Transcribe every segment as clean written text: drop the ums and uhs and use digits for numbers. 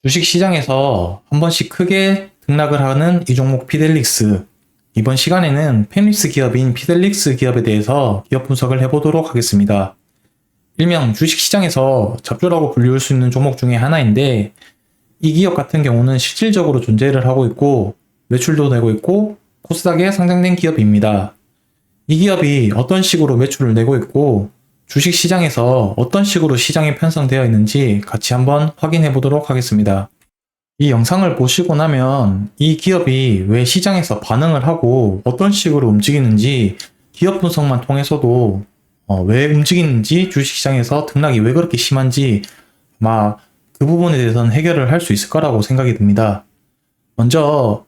주식시장에서 한 번씩 크게 등락을 하는 이 종목 피델릭스. 이번 시간에는 팹리스 기업인 피델릭스 기업에 대해서 기업 분석을 해보도록 하겠습니다. 일명 주식시장에서 잡주라고 불릴 수 있는 종목 중에 하나인데, 이 기업 같은 경우는 실질적으로 존재를 하고 있고 매출도 내고 있고 코스닥에 상장된 기업입니다. 이 기업이 어떤 식으로 매출을 내고 있고 주식시장에서 어떤 식으로 시장에 편성되어 있는지 같이 한번 확인해 보도록 하겠습니다. 이 영상을 보시고 나면 이 기업이 왜 시장에서 반응을 하고 어떤 식으로 움직이는지 기업 분석만 통해서도 왜 움직이는지 주식시장에서 등락이 왜 그렇게 심한지 아마 그 부분에 대해서는 해결을 할 수 있을 거라고 생각이 듭니다. 먼저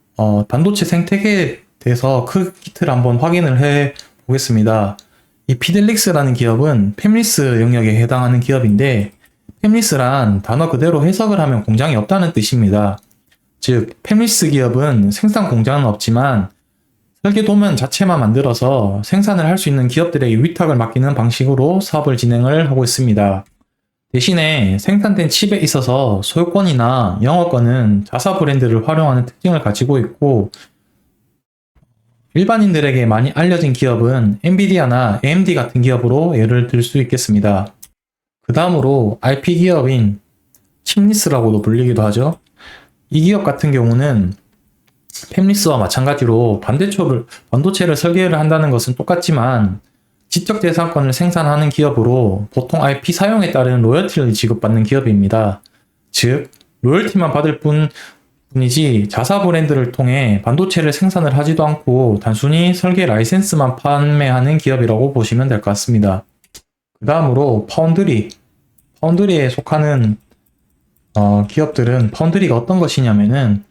반도체 생태계에 대해서 크게 틀을 한번 확인을 해 보겠습니다. 이 피델릭스라는 기업은 팹리스 영역에 해당하는 기업인데, 팹리스란 단어 그대로 해석을 하면 공장이 없다는 뜻입니다. 즉, 팹리스 기업은 생산 공장은 없지만 설계 도면 자체만 만들어서 생산을 할 수 있는 기업들에게 위탁을 맡기는 방식으로 사업을 진행을 하고 있습니다. 대신에 생산된 칩에 있어서 소유권이나 영업권은 자사 브랜드를 활용하는 특징을 가지고 있고, 일반인들에게 많이 알려진 기업은 엔비디아나 AMD 같은 기업으로 예를 들 수 있겠습니다. 그 다음으로 IP 기업인 칩리스라고도 불리기도 하죠. 이 기업 같은 경우는 팹리스와 마찬가지로 반도체를 설계를 한다는 것은 똑같지만 지적재산권을 생산하는 기업으로 보통 IP 사용에 따른 로열티를 지급받는 기업입니다. 즉, 로열티만 받을 뿐이지 자사 브랜드를 통해 반도체를 생산을 하지도 않고 단순히 설계 라이센스만 판매하는 기업이라고 보시면 될 것 같습니다. 그 다음으로 파운드리에 속하는 기업들은 파운드리가 어떤 것이냐면은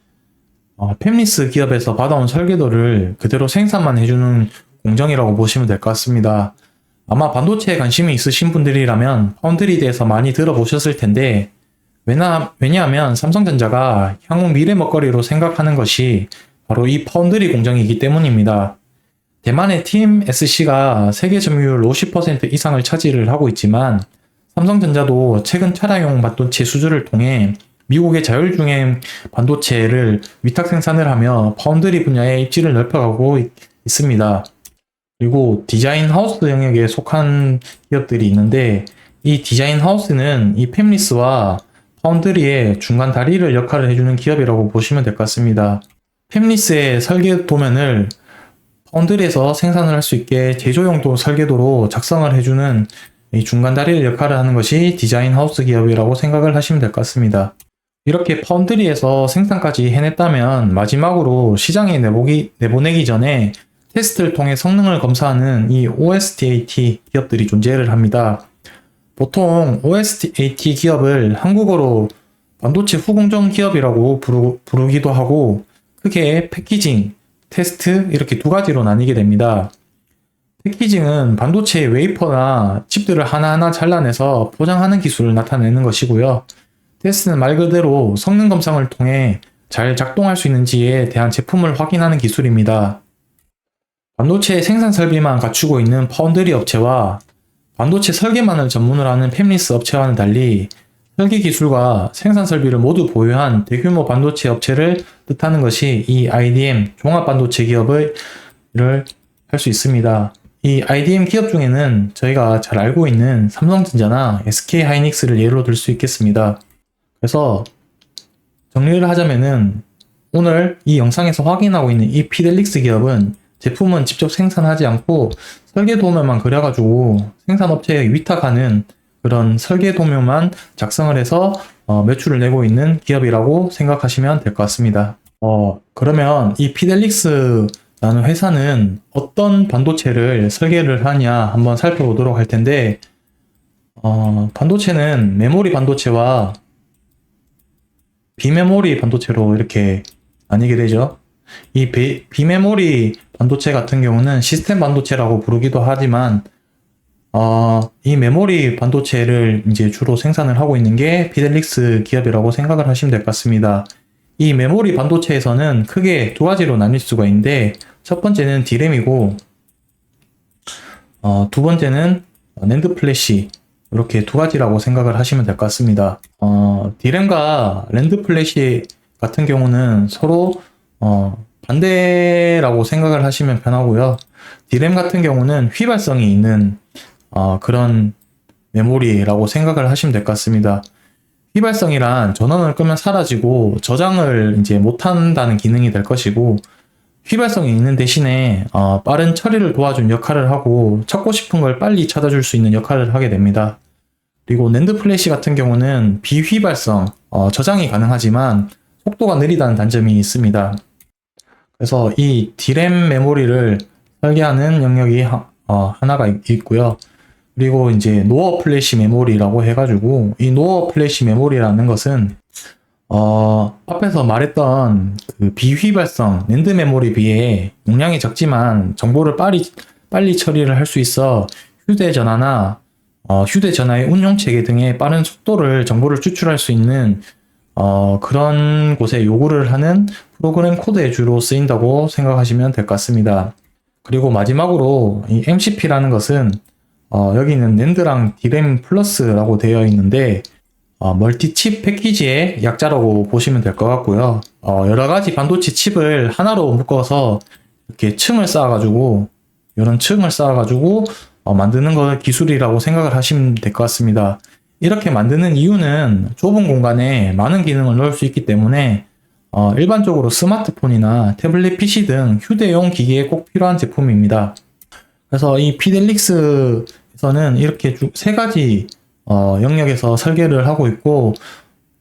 팹리스 기업에서 받아온 설계도를 그대로 생산만 해주는 공정이라고 보시면 될 것 같습니다. 아마 반도체에 관심이 있으신 분들이라면 파운드리에 대해서 많이 들어보셨을 텐데, 왜냐하면 삼성전자가 향후 미래 먹거리로 생각하는 것이 바로 이 파운드리 공정이기 때문입니다. 대만의 TSMC가 세계 점유율 50% 이상을 차지를 하고 있지만, 삼성전자도 최근 차량용 반도체 수주를 통해 미국의 자율주행 반도체를 위탁 생산을 하며 파운드리 분야의 입지를 넓혀가고 있습니다. 그리고 디자인 하우스 영역에 속한 기업들이 있는데, 이 디자인 하우스는 이 팹리스와 파운드리의 중간 다리를 역할을 해주는 기업이라고 보시면 될 것 같습니다. 팹리스의 설계 도면을 파운드리에서 생산을 할 수 있게 제조용도 설계도로 작성을 해주는 이 중간 다리를 역할을 하는 것이 디자인 하우스 기업이라고 생각을 하시면 될 것 같습니다. 이렇게 파운드리에서 생산까지 해냈다면 마지막으로 시장에 내보내기 전에 테스트를 통해 성능을 검사하는 이 OSTAT 기업들이 존재를 합니다. 보통 OSTAT 기업을 한국어로 반도체 후공정 기업이라고 부르기도 하고, 크게 패키징, 테스트 이렇게 두 가지로 나뉘게 됩니다. 패키징은 반도체 웨이퍼나 칩들을 하나하나 잘라내서 포장하는 기술을 나타내는 것이고요. 테스트는 말 그대로 성능 검상을 통해 잘 작동할 수 있는지에 대한 제품을 확인하는 기술입니다. 반도체 생산 설비만 갖추고 있는 파운드리 업체와 반도체 설계만을 전문으로 하는 팹리스 업체와는 달리 설계 기술과 생산 설비를 모두 보유한 대규모 반도체 업체를 뜻하는 것이 이 IDM 종합 반도체 기업을 할 수 있습니다. 이 IDM 기업 중에는 저희가 잘 알고 있는 삼성전자나 SK하이닉스를 예로 들 수 있겠습니다. 그래서 정리를 하자면은 오늘 이 영상에서 확인하고 있는 이 피델릭스 기업은 제품은 직접 생산하지 않고 설계 도면만 그려가지고 생산업체에 위탁하는 그런 설계 도면만 작성을 해서 매출을 내고 있는 기업이라고 생각하시면 될 것 같습니다. 그러면 이 피델릭스라는 회사는 어떤 반도체를 설계를 하냐 한번 살펴보도록 할 텐데, 반도체는 메모리 반도체와 비메모리 반도체로 이렇게 나뉘게 되죠. 이 비메모리 반도체 같은 경우는 시스템 반도체라고 부르기도 하지만, 이 메모리 반도체를 이제 주로 생산을 하고 있는 게 피델릭스 기업이라고 생각을 하시면 될 것 같습니다. 이 메모리 반도체에서는 크게 두 가지로 나뉠 수가 있는데, 첫 번째는 D램이고, 두 번째는 낸드 플래시, 이렇게 두 가지라고 생각을 하시면 될 것 같습니다. 디램과 랜드 플래시 같은 경우는 서로 반대라고 생각을 하시면 편하고요. 디램 같은 경우는 휘발성이 있는 그런 메모리라고 생각을 하시면 될 것 같습니다. 휘발성이란 전원을 끄면 사라지고 저장을 이제 못한다는 기능이 될 것이고, 휘발성이 있는 대신에 빠른 처리를 도와준 역할을 하고 찾고 싶은 걸 빨리 찾아줄 수 있는 역할을 하게 됩니다. 그리고 낸드 플래시 같은 경우는 비휘발성, 저장이 가능하지만 속도가 느리다는 단점이 있습니다. 그래서 이 D램 메모리를 설계하는 영역이 하나가 있고요. 그리고 이제 노어 플래시 메모리라고 해가지고, 이 노어 플래시 메모리라는 것은 앞에서 말했던 그 비휘발성 낸드 메모리 비해 용량이 적지만 정보를 빨리 처리를 할 수 있어 휴대전화나 휴대전화의 운용체계 등의 빠른 속도를 정보를 추출할 수 있는 그런 곳에 요구를 하는 프로그램 코드에 주로 쓰인다고 생각하시면 될 것 같습니다. 그리고 마지막으로 이 MCP라는 것은 여기는 낸드랑 디램 플러스라고 되어 있는데 멀티칩 패키지의 약자라고 보시면 될 것 같고요. 여러 가지 반도체 칩을 하나로 묶어서 이렇게 이런 층을 쌓아가지고 만드는 걸 기술이라고 생각을 하시면 될 것 같습니다. 이렇게 만드는 이유는 좁은 공간에 많은 기능을 넣을 수 있기 때문에 일반적으로 스마트폰이나 태블릿 PC 등 휴대용 기기에 꼭 필요한 제품입니다. 그래서 이 피델릭스에서는 이렇게 세 가지 영역에서 설계를 하고 있고,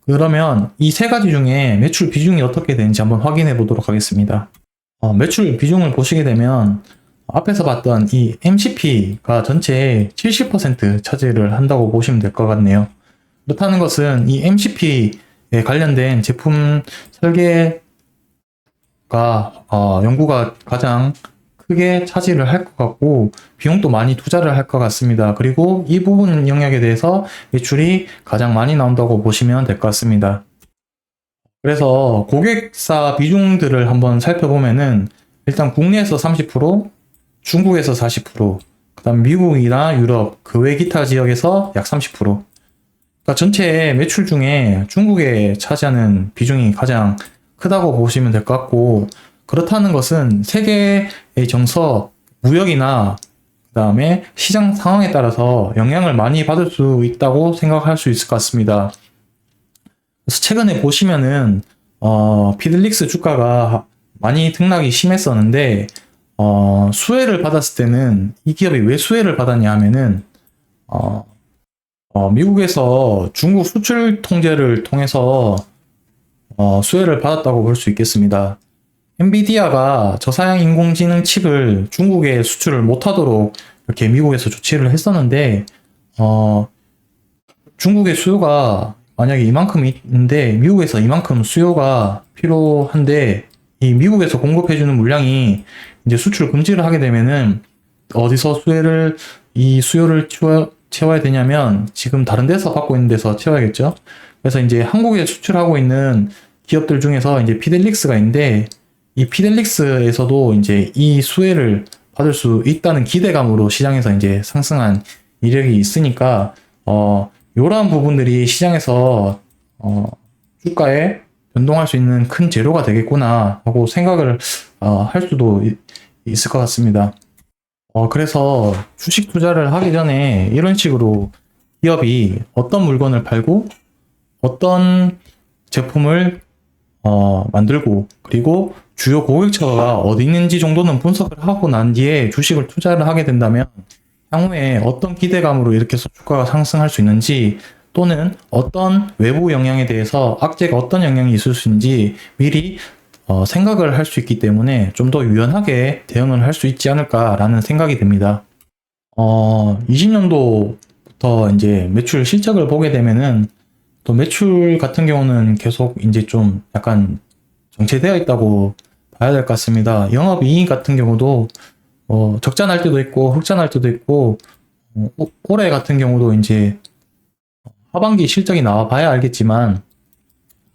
그러면 이 세 가지 중에 매출 비중이 어떻게 되는지 한번 확인해 보도록 하겠습니다. 매출 비중을 보시게 되면 앞에서 봤던 이 MCP가 전체의 70% 차지를 한다고 보시면 될 것 같네요. 그렇다는 것은 이 MCP에 관련된 제품 설계가 연구가 가장 크게 차지를 할 것 같고, 비용도 많이 투자를 할 것 같습니다. 그리고 이 부분 영역에 대해서 매출이 가장 많이 나온다고 보시면 될 것 같습니다. 그래서 고객사 비중들을 한번 살펴보면은 일단 국내에서 30%, 중국에서 40%, 그다음 미국이나 유럽, 그 외 기타 지역에서 약 30%. 그러니까 전체 매출 중에 중국에 차지하는 비중이 가장 크다고 보시면 될 것 같고, 그렇다는 것은 세계의 정서, 무역이나 그다음에 시장 상황에 따라서 영향을 많이 받을 수 있다고 생각할 수 있을 것 같습니다. 그래서 최근에 보시면은 피델릭스 주가가 많이 등락이 심했었는데, 수혜를 받았을 때는 이 기업이 왜 수혜를 받았냐 하면은 미국에서 중국 수출 통제를 통해서 수혜를 받았다고 볼 수 있겠습니다. 엔비디아가 저사양 인공지능 칩을 중국에 수출을 못하도록 이렇게 미국에서 조치를 했었는데, 중국의 수요가 만약에 이만큼 있는데 미국에서 이만큼 수요가 필요한데, 이 미국에서 공급해주는 물량이 이제 수출 금지를 하게 되면은 어디서 이 수요를 채워야 되냐면 지금 다른 데서 받고 있는 데서 채워야겠죠. 그래서 이제 한국에 수출하고 있는 기업들 중에서 이제 피델릭스가 있는데, 이 피델릭스에서도 이제 이 수혜를 받을 수 있다는 기대감으로 시장에서 이제 상승한 이력이 있으니까, 이러한 부분들이 시장에서 주가에 변동할 수 있는 큰 재료가 되겠구나 하고 생각을 할 수도 있을 것 같습니다. 그래서 주식 투자를 하기 전에 이런 식으로 기업이 어떤 물건을 팔고 어떤 제품을 만들고, 그리고 주요 고객처가 어디 있는지 정도는 분석을 하고 난 뒤에 주식을 투자를 하게 된다면 향후에 어떤 기대감으로 이렇게 해서 주가가 상승할 수 있는지, 또는 어떤 외부 영향에 대해서 악재가 어떤 영향이 있을 수 있는지 미리 생각을 할 수 있기 때문에 좀 더 유연하게 대응을 할 수 있지 않을까라는 생각이 듭니다. 20년도부터 이제 매출 실적을 보게 되면은 또 매출 같은 경우는 계속 이제 좀 약간 정체되어 있다고 봐야 될 것 같습니다. 영업이익 같은 경우도 적자 날 때도 있고 흑자 날 때도 있고, 올해 같은 경우도 이제 하반기 실적이 나와 봐야 알겠지만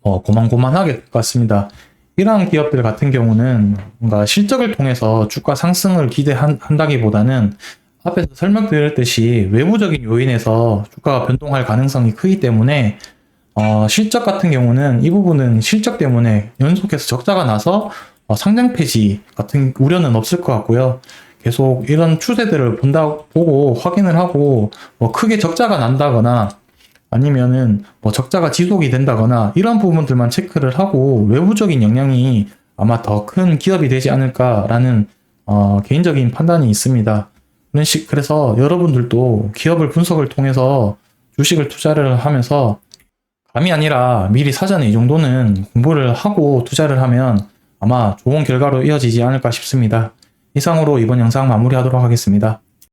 고만고만하게 될 것 같습니다. 이러한 기업들 같은 경우는 뭔가 실적을 통해서 주가 상승을 기대한다기보다는 앞에서 설명드렸듯이 외부적인 요인에서 주가가 변동할 가능성이 크기 때문에 실적 같은 경우는 이 부분은 실적 때문에 연속해서 적자가 나서 상장 폐지 같은 우려는 없을 것 같고요. 계속 이런 추세들을 보고 확인을 하고 크게 적자가 난다거나 아니면은 적자가 지속이 된다거나 이런 부분들만 체크를 하고 외부적인 영향이 아마 더 큰 기업이 되지 않을까라는 개인적인 판단이 있습니다. 그래서 여러분들도 기업을 분석을 통해서 주식을 투자를 하면서 감이 아니라 미리 사전에 이 정도는 공부를 하고 투자를 하면 아마 좋은 결과로 이어지지 않을까 싶습니다. 이상으로 이번 영상 마무리하도록 하겠습니다.